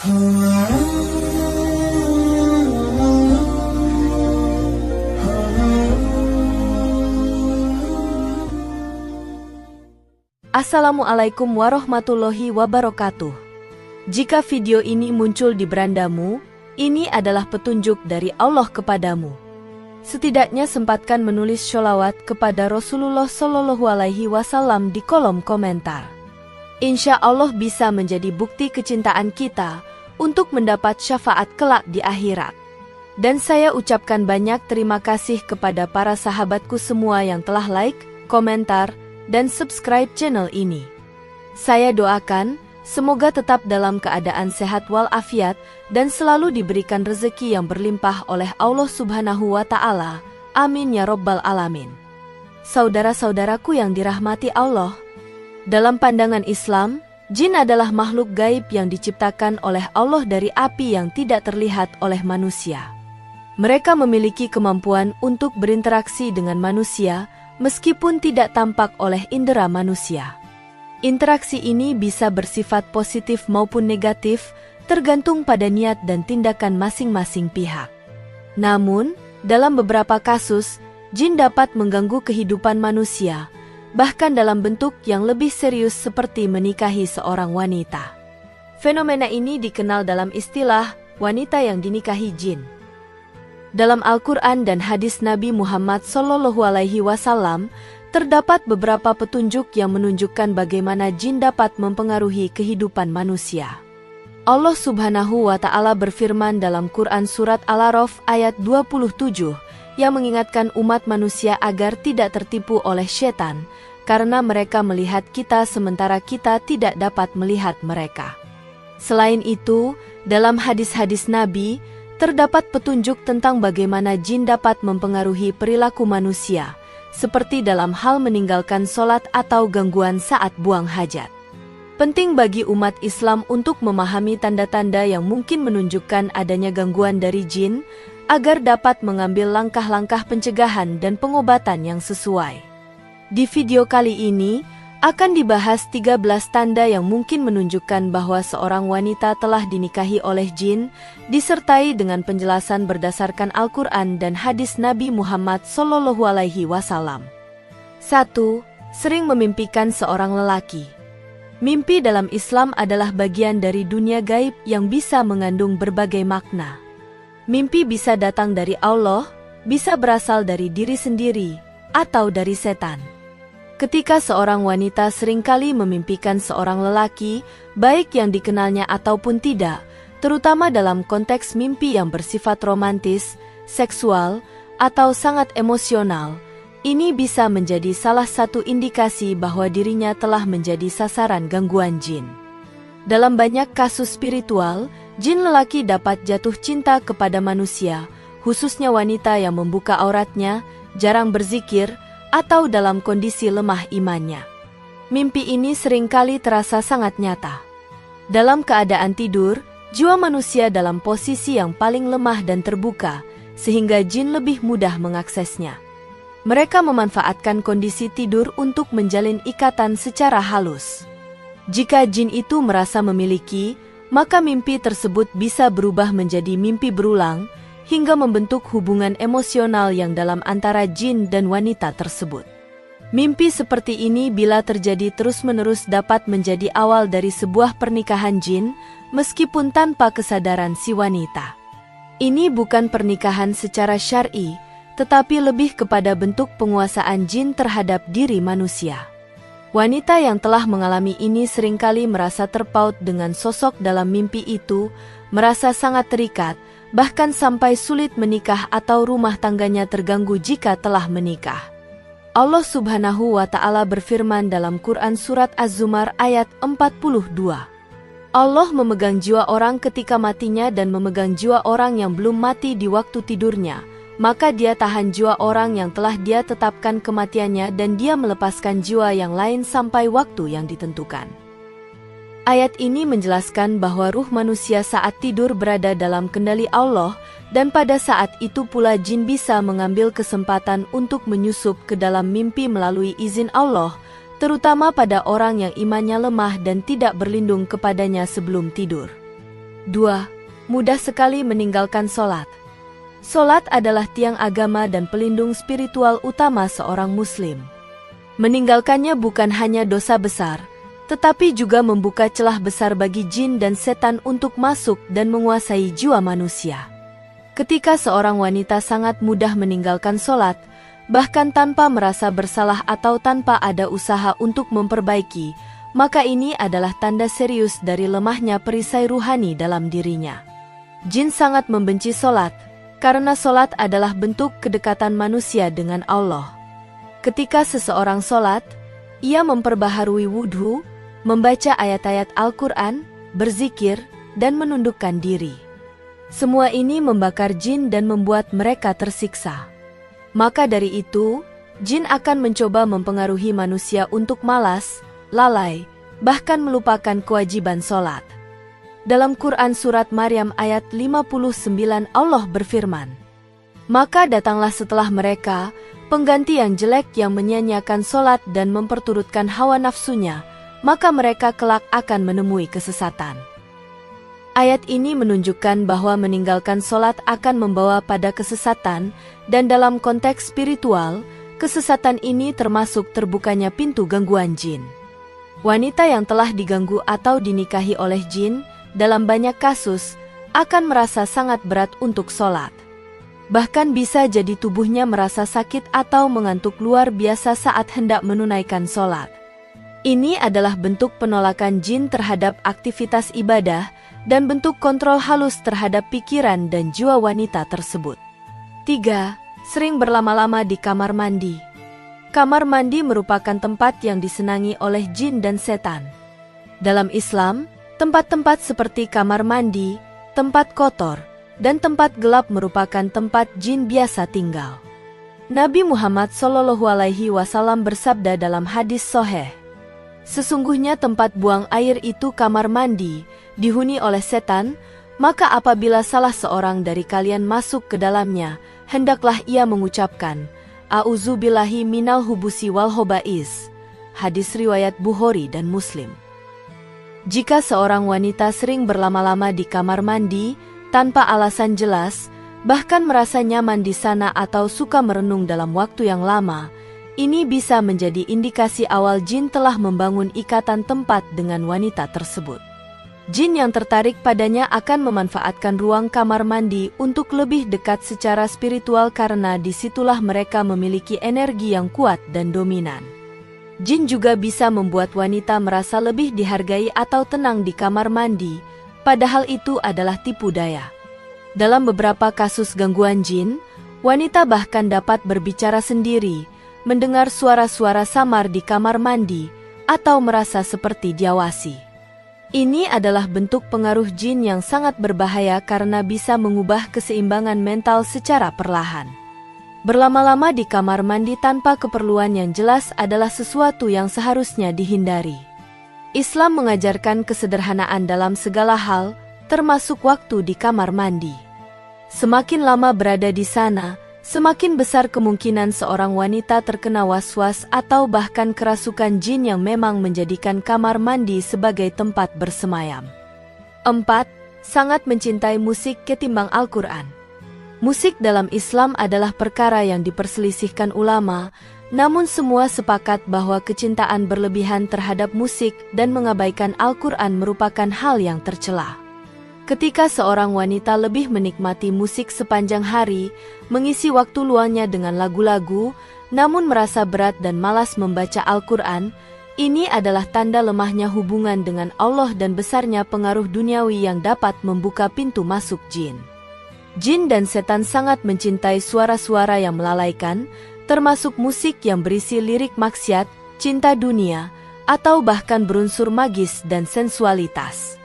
Assalamualaikum warahmatullahi wabarakatuh. Jika video ini muncul di berandamu, ini adalah petunjuk dari Allah kepadamu. Setidaknya sempatkan menulis sholawat kepada Rasulullah Shallallahu Alaihi Wasallam di kolom komentar. Insya Allah bisa menjadi bukti kecintaan kita untuk mendapat syafaat kelak di akhirat. Dan saya ucapkan banyak terima kasih kepada para sahabatku semua yang telah like, komentar, dan subscribe channel ini. Saya doakan, semoga tetap dalam keadaan sehat walafiat dan selalu diberikan rezeki yang berlimpah oleh Allah Subhanahu wa Ta'ala. Amin ya Rabbal Alamin. Saudara-saudaraku yang dirahmati Allah, dalam pandangan Islam, jin adalah makhluk gaib yang diciptakan oleh Allah dari api yang tidak terlihat oleh manusia. Mereka memiliki kemampuan untuk berinteraksi dengan manusia, meskipun tidak tampak oleh indera manusia. Interaksi ini bisa bersifat positif maupun negatif, tergantung pada niat dan tindakan masing-masing pihak. Namun, dalam beberapa kasus, jin dapat mengganggu kehidupan manusia, bahkan dalam bentuk yang lebih serius seperti menikahi seorang wanita. Fenomena ini dikenal dalam istilah wanita yang dinikahi jin. Dalam Al-Quran dan hadis Nabi Muhammad SAW, terdapat beberapa petunjuk yang menunjukkan bagaimana jin dapat mempengaruhi kehidupan manusia. Allah Subhanahu wa Ta'ala berfirman dalam Quran Surat Al-A'raf ayat 27, yang mengingatkan umat manusia agar tidak tertipu oleh setan, karena mereka melihat kita sementara kita tidak dapat melihat mereka. Selain itu, dalam hadis-hadis Nabi, terdapat petunjuk tentang bagaimana jin dapat mempengaruhi perilaku manusia, seperti dalam hal meninggalkan sholat atau gangguan saat buang hajat. Penting bagi umat Islam untuk memahami tanda-tanda yang mungkin menunjukkan adanya gangguan dari jin, agar dapat mengambil langkah-langkah pencegahan dan pengobatan yang sesuai. Di video kali ini, akan dibahas 13 tanda yang mungkin menunjukkan bahwa seorang wanita telah dinikahi oleh jin, disertai dengan penjelasan berdasarkan Al-Quran dan hadis Nabi Muhammad SAW. 1. Sering memimpikan seorang lelaki. Mimpi dalam Islam adalah bagian dari dunia gaib yang bisa mengandung berbagai makna. Mimpi bisa datang dari Allah, bisa berasal dari diri sendiri, atau dari setan. Ketika seorang wanita seringkali memimpikan seorang lelaki, baik yang dikenalnya ataupun tidak, terutama dalam konteks mimpi yang bersifat romantis, seksual, atau sangat emosional, ini bisa menjadi salah satu indikasi bahwa dirinya telah menjadi sasaran gangguan jin. Dalam banyak kasus spiritual, jin lelaki dapat jatuh cinta kepada manusia, khususnya wanita yang membuka auratnya, jarang berzikir, atau dalam kondisi lemah imannya. Mimpi ini seringkali terasa sangat nyata. Dalam keadaan tidur, jiwa manusia dalam posisi yang paling lemah dan terbuka, sehingga jin lebih mudah mengaksesnya. Mereka memanfaatkan kondisi tidur untuk menjalin ikatan secara halus. Jika jin itu merasa memiliki, maka mimpi tersebut bisa berubah menjadi mimpi berulang, hingga membentuk hubungan emosional yang dalam antara jin dan wanita tersebut. Mimpi seperti ini bila terjadi terus-menerus dapat menjadi awal dari sebuah pernikahan jin, meskipun tanpa kesadaran si wanita. Ini bukan pernikahan secara syar'i, tetapi lebih kepada bentuk penguasaan jin terhadap diri manusia. Wanita yang telah mengalami ini seringkali merasa terpaut dengan sosok dalam mimpi itu, merasa sangat terikat, bahkan sampai sulit menikah atau rumah tangganya terganggu jika telah menikah. Allah Subhanahu wa Ta'ala berfirman dalam Quran Surat Az-Zumar ayat 42. Allah memegang jiwa orang ketika matinya dan memegang jiwa orang yang belum mati di waktu tidurnya, maka dia tahan jiwa orang yang telah dia tetapkan kematiannya dan dia melepaskan jiwa yang lain sampai waktu yang ditentukan. Ayat ini menjelaskan bahwa ruh manusia saat tidur berada dalam kendali Allah, dan pada saat itu pula jin bisa mengambil kesempatan untuk menyusup ke dalam mimpi melalui izin Allah, terutama pada orang yang imannya lemah dan tidak berlindung kepadanya sebelum tidur. 2. Mudah sekali meninggalkan sholat. Sholat adalah tiang agama dan pelindung spiritual utama seorang muslim. Meninggalkannya bukan hanya dosa besar, tetapi juga membuka celah besar bagi jin dan setan untuk masuk dan menguasai jiwa manusia. Ketika seorang wanita sangat mudah meninggalkan sholat, bahkan tanpa merasa bersalah atau tanpa ada usaha untuk memperbaiki, maka ini adalah tanda serius dari lemahnya perisai ruhani dalam dirinya. Jin sangat membenci sholat, karena sholat adalah bentuk kedekatan manusia dengan Allah. Ketika seseorang sholat, ia memperbaharui wudhu, membaca ayat-ayat Al-Quran, berzikir, dan menundukkan diri. Semua ini membakar jin dan membuat mereka tersiksa. Maka dari itu, jin akan mencoba mempengaruhi manusia untuk malas, lalai, bahkan melupakan kewajiban sholat. Dalam Quran Surat Maryam ayat 59 Allah berfirman, "Maka datanglah setelah mereka pengganti yang jelek yang menyia-nyiakan sholat dan memperturutkan hawa nafsunya, maka mereka kelak akan menemui kesesatan." Ayat ini menunjukkan bahwa meninggalkan sholat akan membawa pada kesesatan, dan dalam konteks spiritual, kesesatan ini termasuk terbukanya pintu gangguan jin. Wanita yang telah diganggu atau dinikahi oleh jin, dalam banyak kasus, akan merasa sangat berat untuk sholat. Bahkan bisa jadi tubuhnya merasa sakit atau mengantuk luar biasa saat hendak menunaikan sholat. Ini adalah bentuk penolakan jin terhadap aktivitas ibadah dan bentuk kontrol halus terhadap pikiran dan jiwa wanita tersebut. 3. Sering berlama-lama di kamar mandi. Kamar mandi merupakan tempat yang disenangi oleh jin dan setan. Dalam Islam, tempat-tempat seperti kamar mandi, tempat kotor, dan tempat gelap merupakan tempat jin biasa tinggal. Nabi Muhammad SAW bersabda dalam hadis sahih, "Sesungguhnya tempat buang air itu kamar mandi, dihuni oleh setan, maka apabila salah seorang dari kalian masuk ke dalamnya, hendaklah ia mengucapkan, A'udzubillahi minal hubusi wal hobais." Hadis riwayat Bukhari dan Muslim. Jika seorang wanita sering berlama-lama di kamar mandi, tanpa alasan jelas, bahkan merasa nyaman di sana atau suka merenung dalam waktu yang lama, ini bisa menjadi indikasi awal jin telah membangun ikatan tempat dengan wanita tersebut. Jin yang tertarik padanya akan memanfaatkan ruang kamar mandi untuk lebih dekat secara spiritual karena disitulah mereka memiliki energi yang kuat dan dominan. Jin juga bisa membuat wanita merasa lebih dihargai atau tenang di kamar mandi, padahal itu adalah tipu daya. Dalam beberapa kasus gangguan jin, wanita bahkan dapat berbicara sendiri, mendengar suara-suara samar di kamar mandi, atau merasa seperti diawasi. Ini adalah bentuk pengaruh jin yang sangat berbahaya karena bisa mengubah keseimbangan mental secara perlahan. Berlama-lama di kamar mandi tanpa keperluan yang jelas adalah sesuatu yang seharusnya dihindari. Islam mengajarkan kesederhanaan dalam segala hal, termasuk waktu di kamar mandi. Semakin lama berada di sana, semakin besar kemungkinan seorang wanita terkena was-was atau bahkan kerasukan jin yang memang menjadikan kamar mandi sebagai tempat bersemayam. 4. Sangat mencintai musik ketimbang Al-Quran. Musik dalam Islam adalah perkara yang diperselisihkan ulama, namun semua sepakat bahwa kecintaan berlebihan terhadap musik dan mengabaikan Al-Quran merupakan hal yang tercela. Ketika seorang wanita lebih menikmati musik sepanjang hari, mengisi waktu luangnya dengan lagu-lagu, namun merasa berat dan malas membaca Al-Quran, ini adalah tanda lemahnya hubungan dengan Allah dan besarnya pengaruh duniawi yang dapat membuka pintu masuk jin. Jin dan setan sangat mencintai suara-suara yang melalaikan, termasuk musik yang berisi lirik maksiat, cinta dunia, atau bahkan berunsur magis dan sensualitas.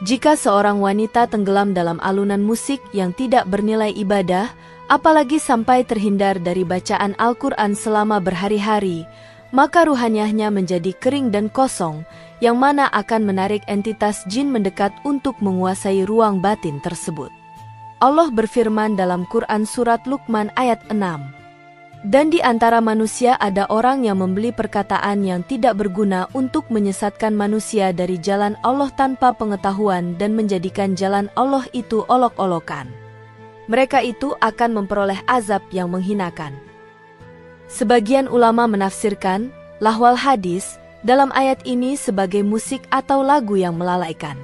Jika seorang wanita tenggelam dalam alunan musik yang tidak bernilai ibadah, apalagi sampai terhindar dari bacaan Al-Quran selama berhari-hari, maka ruhaniahnya menjadi kering dan kosong, yang mana akan menarik entitas jin mendekat untuk menguasai ruang batin tersebut. Allah berfirman dalam Quran Surat Luqman ayat 6, Dan di antara manusia ada orang yang membeli perkataan yang tidak berguna untuk menyesatkan manusia dari jalan Allah tanpa pengetahuan dan menjadikan jalan Allah itu olok-olokan. Mereka itu akan memperoleh azab yang menghinakan. Sebagian ulama menafsirkan lahwal hadis dalam ayat ini sebagai musik atau lagu yang melalaikan.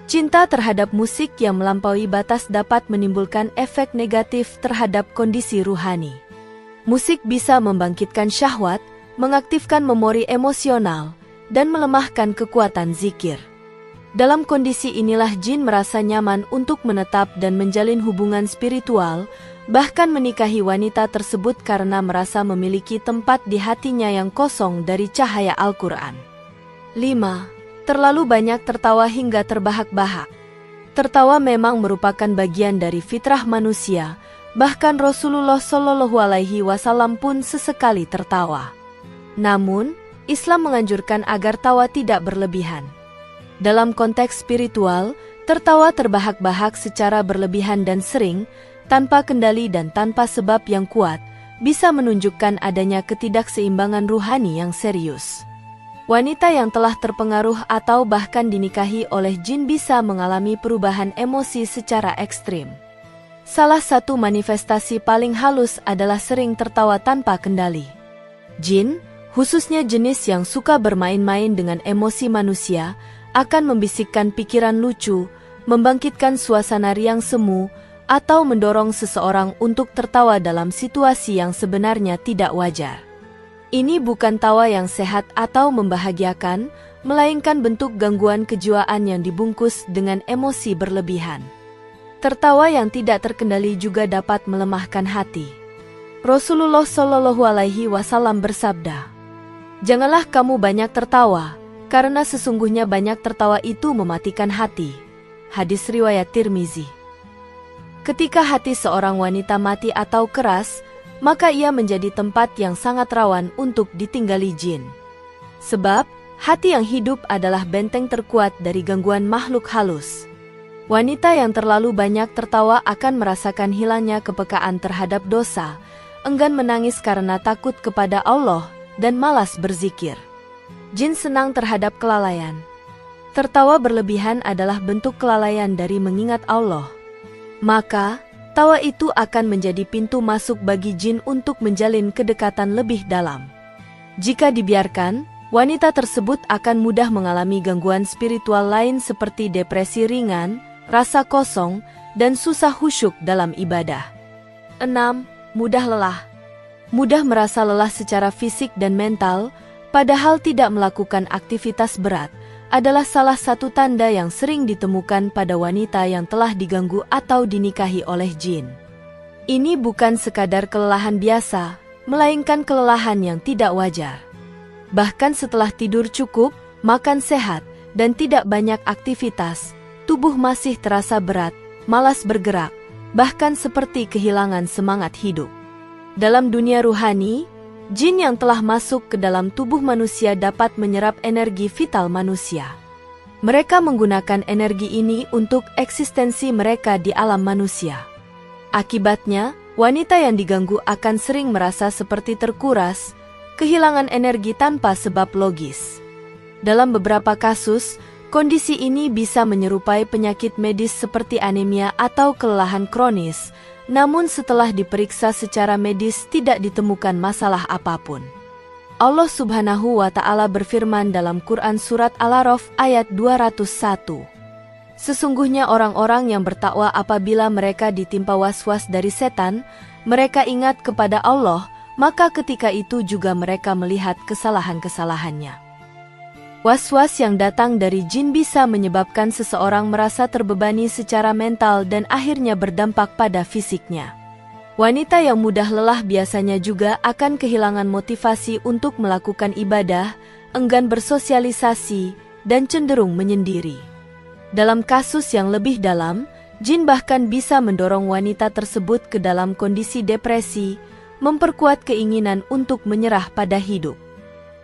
Cinta terhadap musik yang melampaui batas dapat menimbulkan efek negatif terhadap kondisi ruhani. Musik bisa membangkitkan syahwat, mengaktifkan memori emosional, dan melemahkan kekuatan zikir. Dalam kondisi inilah jin merasa nyaman untuk menetap dan menjalin hubungan spiritual, bahkan menikahi wanita tersebut karena merasa memiliki tempat di hatinya yang kosong dari cahaya Al-Quran. 5. Terlalu banyak tertawa hingga terbahak-bahak. Tertawa memang merupakan bagian dari fitrah manusia, bahkan Rasulullah Shallallahu Alaihi Wasallam pun sesekali tertawa. Namun, Islam menganjurkan agar tawa tidak berlebihan. Dalam konteks spiritual, tertawa terbahak-bahak secara berlebihan dan sering, tanpa kendali dan tanpa sebab yang kuat, bisa menunjukkan adanya ketidakseimbangan ruhani yang serius. Wanita yang telah terpengaruh atau bahkan dinikahi oleh jin bisa mengalami perubahan emosi secara ekstrim. Salah satu manifestasi paling halus adalah sering tertawa tanpa kendali. Jin, khususnya jenis yang suka bermain-main dengan emosi manusia, akan membisikkan pikiran lucu, membangkitkan suasana riang semu, atau mendorong seseorang untuk tertawa dalam situasi yang sebenarnya tidak wajar. Ini bukan tawa yang sehat atau membahagiakan, melainkan bentuk gangguan kejiwaan yang dibungkus dengan emosi berlebihan. Tertawa yang tidak terkendali juga dapat melemahkan hati. Rasulullah Shallallahu Alaihi Wasallam bersabda, "Janganlah kamu banyak tertawa, karena sesungguhnya banyak tertawa itu mematikan hati." Hadis riwayat Tirmizi. Ketika hati seorang wanita mati atau keras, maka ia menjadi tempat yang sangat rawan untuk ditinggali jin. Sebab, hati yang hidup adalah benteng terkuat dari gangguan makhluk halus. Wanita yang terlalu banyak tertawa akan merasakan hilangnya kepekaan terhadap dosa, enggan menangis karena takut kepada Allah, dan malas berzikir. Jin senang terhadap kelalaian. Tertawa berlebihan adalah bentuk kelalaian dari mengingat Allah. Maka, tawa itu akan menjadi pintu masuk bagi jin untuk menjalin kedekatan lebih dalam. Jika dibiarkan, wanita tersebut akan mudah mengalami gangguan spiritual lain seperti depresi ringan, rasa kosong, dan susah khusyuk dalam ibadah. 6. Mudah lelah. Mudah merasa lelah secara fisik dan mental, padahal tidak melakukan aktivitas berat, adalah salah satu tanda yang sering ditemukan pada wanita yang telah diganggu atau dinikahi oleh jin. Ini bukan sekadar kelelahan biasa, melainkan kelelahan yang tidak wajar. Bahkan setelah tidur cukup, makan sehat, dan tidak banyak aktivitas, tubuh masih terasa berat, malas bergerak, bahkan seperti kehilangan semangat hidup. Dalam dunia ruhani, jin yang telah masuk ke dalam tubuh manusia dapat menyerap energi vital manusia. Mereka menggunakan energi ini untuk eksistensi mereka di alam manusia. Akibatnya, wanita yang diganggu akan sering merasa seperti terkuras, kehilangan energi tanpa sebab logis. Dalam beberapa kasus, kondisi ini bisa menyerupai penyakit medis seperti anemia atau kelelahan kronis, namun setelah diperiksa secara medis tidak ditemukan masalah apapun. Allah Subhanahu wa Ta'ala berfirman dalam Quran Surat Al-A'raf ayat 201. Sesungguhnya orang-orang yang bertakwa apabila mereka ditimpa was-was dari setan, mereka ingat kepada Allah, maka ketika itu juga mereka melihat kesalahan-kesalahannya. Was-was yang datang dari jin bisa menyebabkan seseorang merasa terbebani secara mental dan akhirnya berdampak pada fisiknya. Wanita yang mudah lelah biasanya juga akan kehilangan motivasi untuk melakukan ibadah, enggan bersosialisasi, dan cenderung menyendiri. Dalam kasus yang lebih dalam, jin bahkan bisa mendorong wanita tersebut ke dalam kondisi depresi, memperkuat keinginan untuk menyerah pada hidup.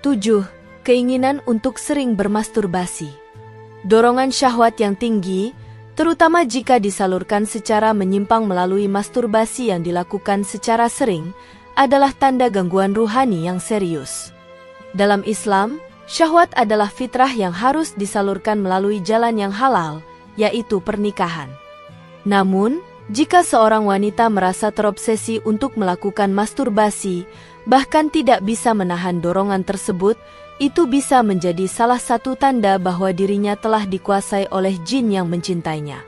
7. Keinginan untuk sering bermasturbasi. Dorongan syahwat yang tinggi, terutama jika disalurkan secara menyimpang melalui masturbasi yang dilakukan secara sering, adalah tanda gangguan ruhani yang serius. Dalam Islam, syahwat adalah fitrah yang harus disalurkan melalui jalan yang halal, yaitu pernikahan. Namun, jika seorang wanita merasa terobsesi untuk melakukan masturbasi, bahkan tidak bisa menahan dorongan tersebut, itu bisa menjadi salah satu tanda bahwa dirinya telah dikuasai oleh jin yang mencintainya.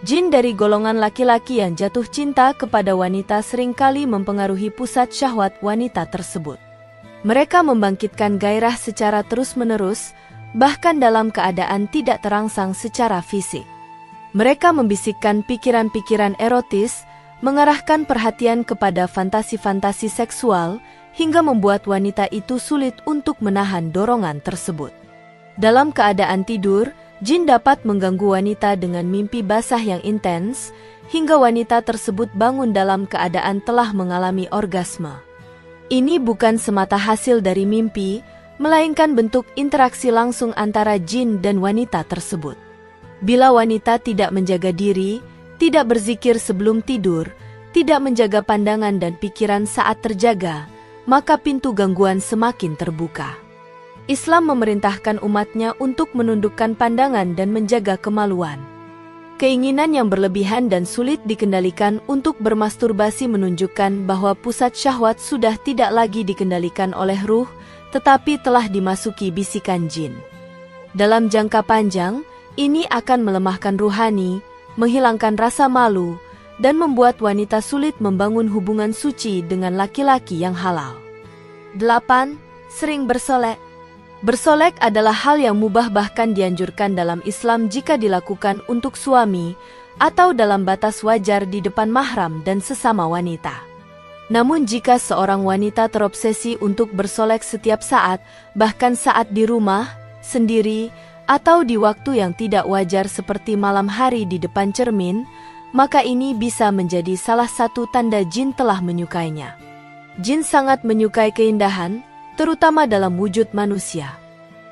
Jin dari golongan laki-laki yang jatuh cinta kepada wanita seringkali mempengaruhi pusat syahwat wanita tersebut. Mereka membangkitkan gairah secara terus-menerus, bahkan dalam keadaan tidak terangsang secara fisik. Mereka membisikkan pikiran-pikiran erotis, mengarahkan perhatian kepada fantasi-fantasi seksual, hingga membuat wanita itu sulit untuk menahan dorongan tersebut. Dalam keadaan tidur, jin dapat mengganggu wanita dengan mimpi basah yang intens, hingga wanita tersebut bangun dalam keadaan telah mengalami orgasme. Ini bukan semata hasil dari mimpi, melainkan bentuk interaksi langsung antara jin dan wanita tersebut. Bila wanita tidak menjaga diri, tidak berzikir sebelum tidur, tidak menjaga pandangan dan pikiran saat terjaga, maka pintu gangguan semakin terbuka. Islam memerintahkan umatnya untuk menundukkan pandangan dan menjaga kemaluan. Keinginan yang berlebihan dan sulit dikendalikan untuk bermasturbasi menunjukkan bahwa pusat syahwat sudah tidak lagi dikendalikan oleh ruh, tetapi telah dimasuki bisikan jin. Dalam jangka panjang, ini akan melemahkan ruhani, menghilangkan rasa malu, dan membuat wanita sulit membangun hubungan suci dengan laki-laki yang halal. 8. Sering bersolek. Bersolek adalah hal yang mubah bahkan dianjurkan dalam Islam jika dilakukan untuk suami atau dalam batas wajar di depan mahram dan sesama wanita. Namun jika seorang wanita terobsesi untuk bersolek setiap saat, bahkan saat di rumah, sendiri, atau di waktu yang tidak wajar seperti malam hari di depan cermin, maka ini bisa menjadi salah satu tanda jin telah menyukainya. Jin sangat menyukai keindahan, terutama dalam wujud manusia.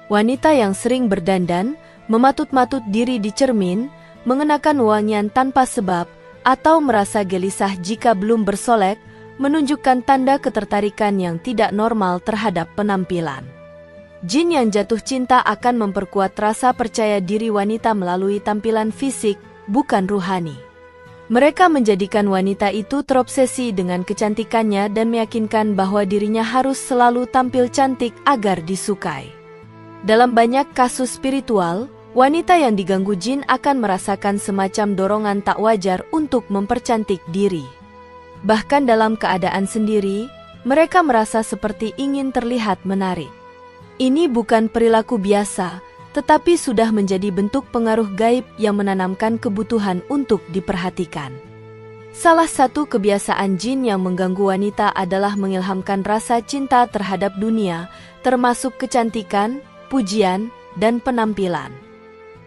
Wanita yang sering berdandan, mematut-matut diri di cermin, mengenakan wangian tanpa sebab, atau merasa gelisah jika belum bersolek, menunjukkan tanda ketertarikan yang tidak normal terhadap penampilan. Jin yang jatuh cinta akan memperkuat rasa percaya diri wanita melalui tampilan fisik, bukan ruhani. Mereka menjadikan wanita itu terobsesi dengan kecantikannya dan meyakinkan bahwa dirinya harus selalu tampil cantik agar disukai. Dalam banyak kasus spiritual, wanita yang diganggu jin akan merasakan semacam dorongan tak wajar untuk mempercantik diri. Bahkan dalam keadaan sendiri, mereka merasa seperti ingin terlihat menarik. Ini bukan perilaku biasa, tetapi sudah menjadi bentuk pengaruh gaib yang menanamkan kebutuhan untuk diperhatikan. Salah satu kebiasaan jin yang mengganggu wanita adalah mengilhamkan rasa cinta terhadap dunia, termasuk kecantikan, pujian, dan penampilan.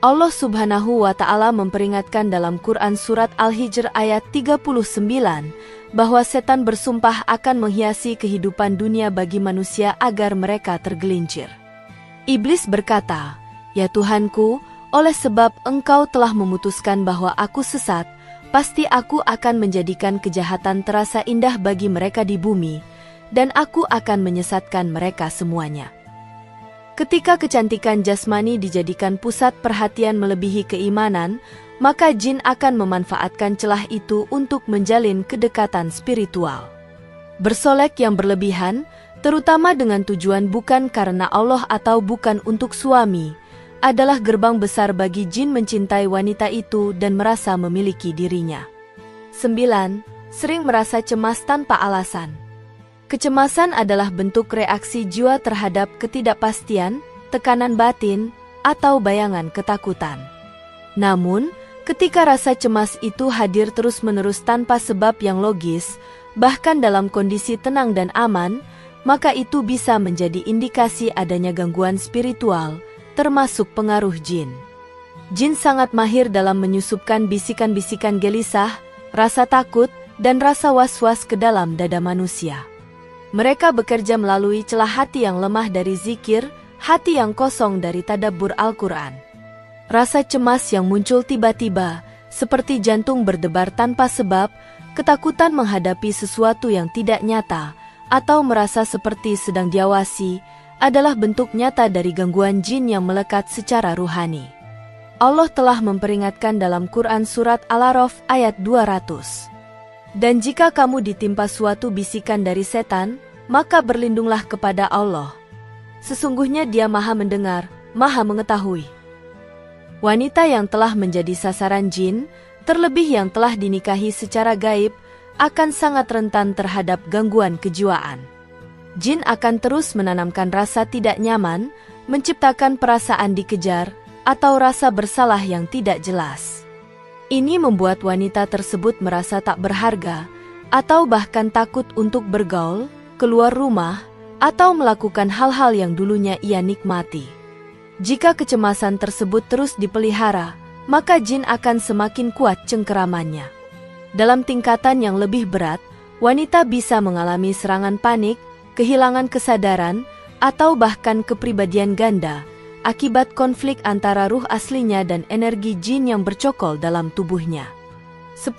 Allah Subhanahu wa Ta'ala memperingatkan dalam Quran Surat Al-Hijr ayat 39, bahwa setan bersumpah akan menghiasi kehidupan dunia bagi manusia agar mereka tergelincir. Iblis berkata, "Ya Tuhanku, oleh sebab Engkau telah memutuskan bahwa aku sesat, pasti aku akan menjadikan kejahatan terasa indah bagi mereka di bumi, dan aku akan menyesatkan mereka semuanya." Ketika kecantikan jasmani dijadikan pusat perhatian melebihi keimanan, maka jin akan memanfaatkan celah itu untuk menjalin kedekatan spiritual. Bersolek yang berlebihan, terutama dengan tujuan bukan karena Allah atau bukan untuk suami, adalah gerbang besar bagi jin mencintai wanita itu dan merasa memiliki dirinya. 9. Sering merasa cemas tanpa alasan. Kecemasan adalah bentuk reaksi jiwa terhadap ketidakpastian, tekanan batin, atau bayangan ketakutan. Namun, ketika rasa cemas itu hadir terus-menerus tanpa sebab yang logis, bahkan dalam kondisi tenang dan aman, maka itu bisa menjadi indikasi adanya gangguan spiritual, termasuk pengaruh jin. Jin sangat mahir dalam menyusupkan bisikan-bisikan gelisah, rasa takut, dan rasa was-was ke dalam dada manusia. Mereka bekerja melalui celah hati yang lemah dari zikir, hati yang kosong dari tadabbur Al-Quran. Rasa cemas yang muncul tiba-tiba, seperti jantung berdebar tanpa sebab, Ketakutan menghadapi sesuatu yang tidak nyata atau merasa seperti sedang diawasi adalah bentuk nyata dari gangguan jin yang melekat secara ruhani. Allah telah memperingatkan dalam Quran Surat Al-A'raf ayat 200. Dan jika kamu ditimpa suatu bisikan dari setan, maka berlindunglah kepada Allah. Sesungguhnya Dia Maha Mendengar, Maha Mengetahui. Wanita yang telah menjadi sasaran jin, terlebih yang telah dinikahi secara gaib, akan sangat rentan terhadap gangguan kejiwaan. Jin akan terus menanamkan rasa tidak nyaman, menciptakan perasaan dikejar, atau rasa bersalah yang tidak jelas. Ini membuat wanita tersebut merasa tak berharga, atau bahkan takut untuk bergaul, keluar rumah, atau melakukan hal-hal yang dulunya ia nikmati. Jika kecemasan tersebut terus dipelihara, maka jin akan semakin kuat cengkeramannya. Dalam tingkatan yang lebih berat, wanita bisa mengalami serangan panik, kehilangan kesadaran, atau bahkan kepribadian ganda, akibat konflik antara ruh aslinya dan energi jin yang bercokol dalam tubuhnya. 10.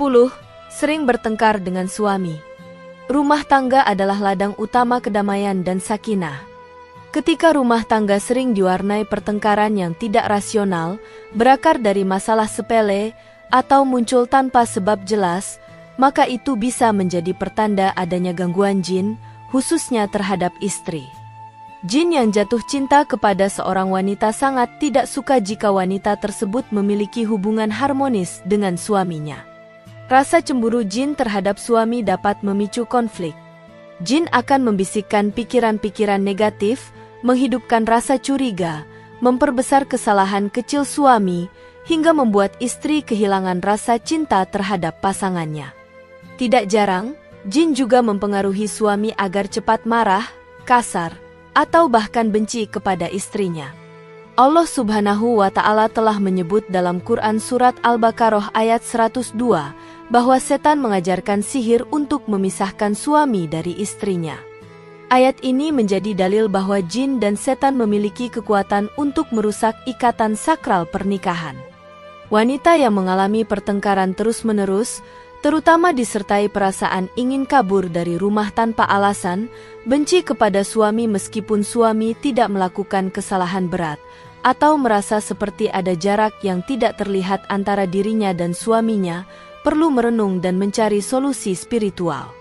Sering bertengkar dengan suami. Rumah tangga adalah ladang utama kedamaian dan sakinah. Ketika rumah tangga sering diwarnai pertengkaran yang tidak rasional, berakar dari masalah sepele, atau muncul tanpa sebab jelas, maka itu bisa menjadi pertanda adanya gangguan jin, khususnya terhadap istri. Jin yang jatuh cinta kepada seorang wanita sangat tidak suka jika wanita tersebut memiliki hubungan harmonis dengan suaminya. Rasa cemburu jin terhadap suami dapat memicu konflik. Jin akan membisikkan pikiran-pikiran negatif, menghidupkan rasa curiga, memperbesar kesalahan kecil suami, hingga membuat istri kehilangan rasa cinta terhadap pasangannya. Tidak jarang, jin juga mempengaruhi suami agar cepat marah, kasar, atau bahkan benci kepada istrinya. Allah Subhanahu wa Ta'ala telah menyebut dalam Quran Surat Al-Baqarah ayat 102 bahwa setan mengajarkan sihir untuk memisahkan suami dari istrinya. Ayat ini menjadi dalil bahwa jin dan setan memiliki kekuatan untuk merusak ikatan sakral pernikahan. Wanita yang mengalami pertengkaran terus-menerus, terutama disertai perasaan ingin kabur dari rumah tanpa alasan, benci kepada suami meskipun suami tidak melakukan kesalahan berat, atau merasa seperti ada jarak yang tidak terlihat antara dirinya dan suaminya, perlu merenung dan mencari solusi spiritual.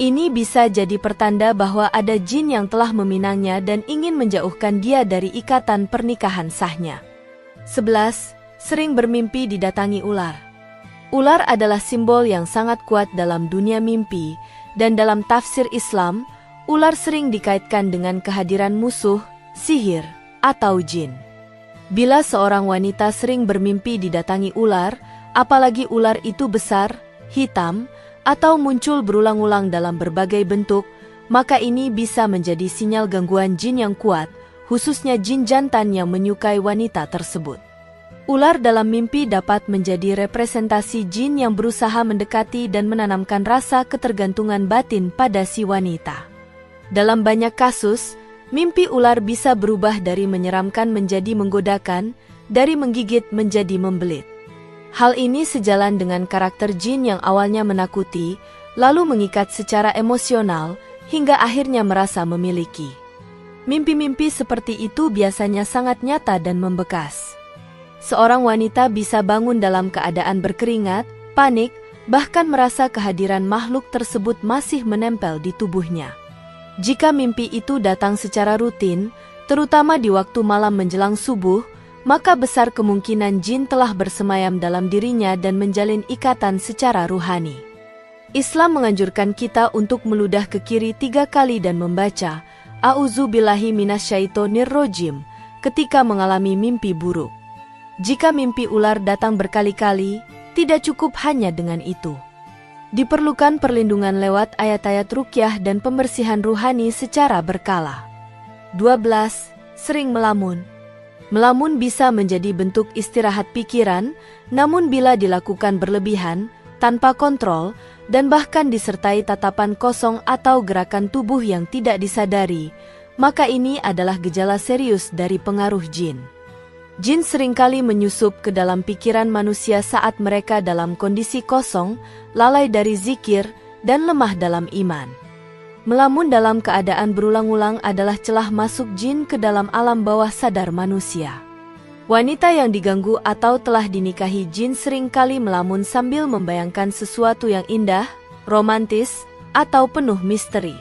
Ini bisa jadi pertanda bahwa ada jin yang telah meminangnya dan ingin menjauhkan dia dari ikatan pernikahan sahnya. 11. Sering bermimpi didatangi ular. Ular adalah simbol yang sangat kuat dalam dunia mimpi, dan dalam tafsir Islam, ular sering dikaitkan dengan kehadiran musuh, sihir, atau jin. Bila seorang wanita sering bermimpi didatangi ular, apalagi ular itu besar, hitam, atau muncul berulang-ulang dalam berbagai bentuk, maka ini bisa menjadi sinyal gangguan jin yang kuat, khususnya jin jantan yang menyukai wanita tersebut. Ular dalam mimpi dapat menjadi representasi jin yang berusaha mendekati dan menanamkan rasa ketergantungan batin pada si wanita. Dalam banyak kasus, mimpi ular bisa berubah dari menyeramkan menjadi menggodakan, dari menggigit menjadi membelit. Hal ini sejalan dengan karakter jin yang awalnya menakuti, lalu mengikat secara emosional, hingga akhirnya merasa memiliki. Mimpi-mimpi seperti itu biasanya sangat nyata dan membekas. Seorang wanita bisa bangun dalam keadaan berkeringat, panik, bahkan merasa kehadiran makhluk tersebut masih menempel di tubuhnya. Jika mimpi itu datang secara rutin, terutama di waktu malam menjelang subuh, maka besar kemungkinan jin telah bersemayam dalam dirinya dan menjalin ikatan secara ruhani. Islam menganjurkan kita untuk meludah ke kiri 3 kali dan membaca A'udzubillahi minasyaitonirrojim ketika mengalami mimpi buruk. Jika mimpi ular datang berkali-kali, tidak cukup hanya dengan itu. Diperlukan perlindungan lewat ayat-ayat ruqyah dan pembersihan ruhani secara berkala. 12. Sering melamun. Melamun bisa menjadi bentuk istirahat pikiran, namun bila dilakukan berlebihan, tanpa kontrol, dan bahkan disertai tatapan kosong atau gerakan tubuh yang tidak disadari, maka ini adalah gejala serius dari pengaruh jin. Jin seringkali menyusup ke dalam pikiran manusia saat mereka dalam kondisi kosong, lalai dari zikir, dan lemah dalam iman. Melamun dalam keadaan berulang-ulang adalah celah masuk jin ke dalam alam bawah sadar manusia. Wanita yang diganggu atau telah dinikahi jin seringkali melamun sambil membayangkan sesuatu yang indah, romantis, atau penuh misteri.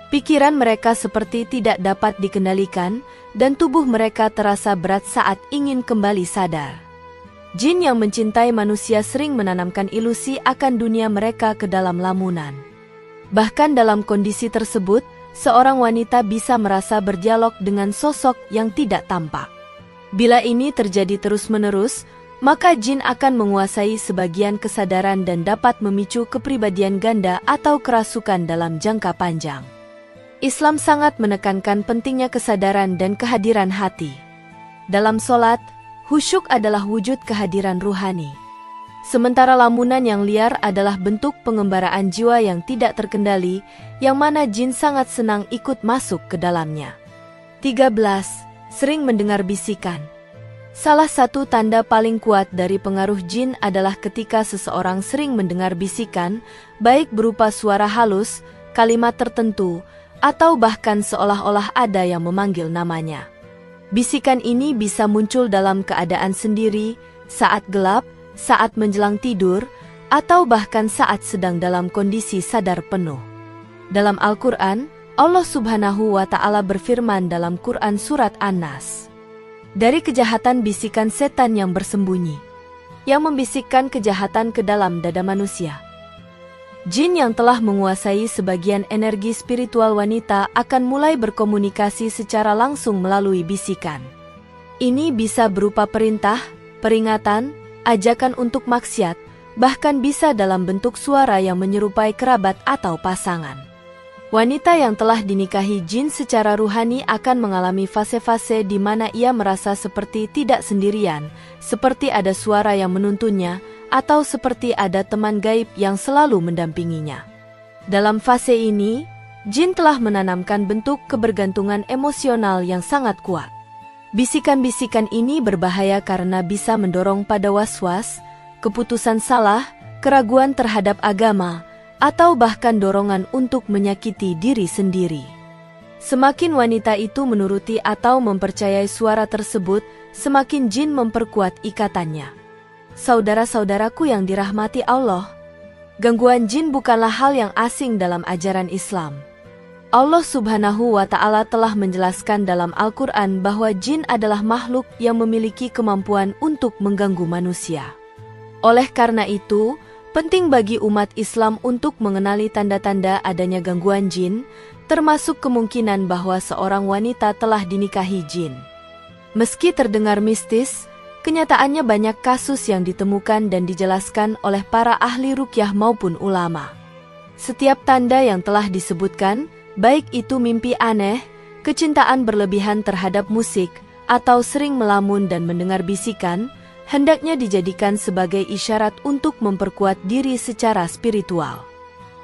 Pikiran mereka seperti tidak dapat dikendalikan, dan tubuh mereka terasa berat saat ingin kembali sadar. Jin yang mencintai manusia sering menanamkan ilusi akan dunia mereka ke dalam lamunan. Bahkan dalam kondisi tersebut, seorang wanita bisa merasa berdialog dengan sosok yang tidak tampak. Bila ini terjadi terus-menerus, maka jin akan menguasai sebagian kesadaran dan dapat memicu kepribadian ganda atau kerasukan dalam jangka panjang. Islam sangat menekankan pentingnya kesadaran dan kehadiran hati. Dalam sholat, khusyuk adalah wujud kehadiran ruhani. Sementara lamunan yang liar adalah bentuk pengembaraan jiwa yang tidak terkendali, yang mana jin sangat senang ikut masuk ke dalamnya. 13. Sering mendengar bisikan. Salah satu tanda paling kuat dari pengaruh jin adalah ketika seseorang sering mendengar bisikan, baik berupa suara halus, kalimat tertentu, atau bahkan seolah-olah ada yang memanggil namanya. Bisikan ini bisa muncul dalam keadaan sendiri, saat gelap, saat menjelang tidur, atau bahkan saat sedang dalam kondisi sadar penuh. Dalam Al-Quran, Allah Subhanahu wa Ta'ala berfirman dalam Quran Surat An-Nas, dari kejahatan bisikan setan yang bersembunyi, yang membisikkan kejahatan ke dalam dada manusia. Jin yang telah menguasai sebagian energi spiritual wanita akan mulai berkomunikasi secara langsung melalui bisikan. Ini bisa berupa perintah, peringatan, ajakan untuk maksiat, bahkan bisa dalam bentuk suara yang menyerupai kerabat atau pasangan. Wanita yang telah dinikahi jin secara ruhani akan mengalami fase-fase di mana ia merasa seperti tidak sendirian, seperti ada suara yang menuntunnya, atau seperti ada teman gaib yang selalu mendampinginya. Dalam fase ini, jin telah menanamkan bentuk kebergantungan emosional yang sangat kuat. Bisikan-bisikan ini berbahaya karena bisa mendorong pada was-was, keputusan salah, keraguan terhadap agama, atau bahkan dorongan untuk menyakiti diri sendiri. Semakin wanita itu menuruti atau mempercayai suara tersebut, semakin jin memperkuat ikatannya. Saudara-saudaraku yang dirahmati Allah, gangguan jin bukanlah hal yang asing dalam ajaran Islam. Allah Subhanahu wa Ta'ala telah menjelaskan dalam Al-Quran bahwa jin adalah makhluk yang memiliki kemampuan untuk mengganggu manusia. Oleh karena itu, penting bagi umat Islam untuk mengenali tanda-tanda adanya gangguan jin, termasuk kemungkinan bahwa seorang wanita telah dinikahi jin. Meski terdengar mistis, kenyataannya banyak kasus yang ditemukan dan dijelaskan oleh para ahli ruqyah maupun ulama. Setiap tanda yang telah disebutkan, baik itu mimpi aneh, kecintaan berlebihan terhadap musik, atau sering melamun dan mendengar bisikan, hendaknya dijadikan sebagai isyarat untuk memperkuat diri secara spiritual.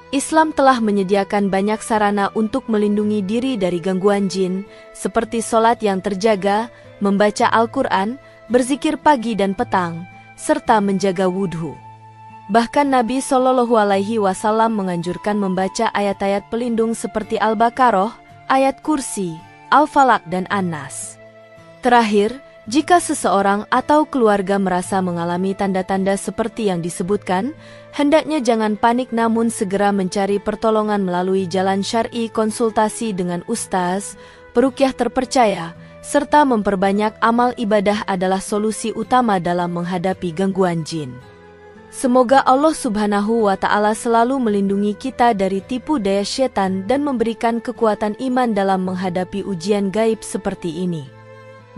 Islam telah menyediakan banyak sarana untuk melindungi diri dari gangguan jin, seperti sholat yang terjaga, membaca Al-Quran, berzikir pagi dan petang, serta menjaga wudhu. Bahkan Nabi Shallallahu Alaihi Wasallam menganjurkan membaca ayat-ayat pelindung seperti Al-Baqarah, ayat kursi, Al-Falaq dan An-Nas. Terakhir, jika seseorang atau keluarga merasa mengalami tanda-tanda seperti yang disebutkan, hendaknya jangan panik namun segera mencari pertolongan melalui jalan syar'i, konsultasi dengan ustaz, peruqyah terpercaya, serta memperbanyak amal ibadah adalah solusi utama dalam menghadapi gangguan jin. Semoga Allah Subhanahu wa Ta'ala selalu melindungi kita dari tipu daya syaitan dan memberikan kekuatan iman dalam menghadapi ujian gaib seperti ini.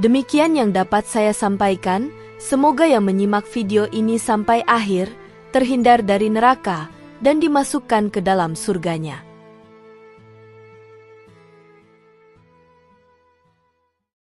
Demikian yang dapat saya sampaikan, semoga yang menyimak video ini sampai akhir, terhindar dari neraka, dan dimasukkan ke dalam surganya.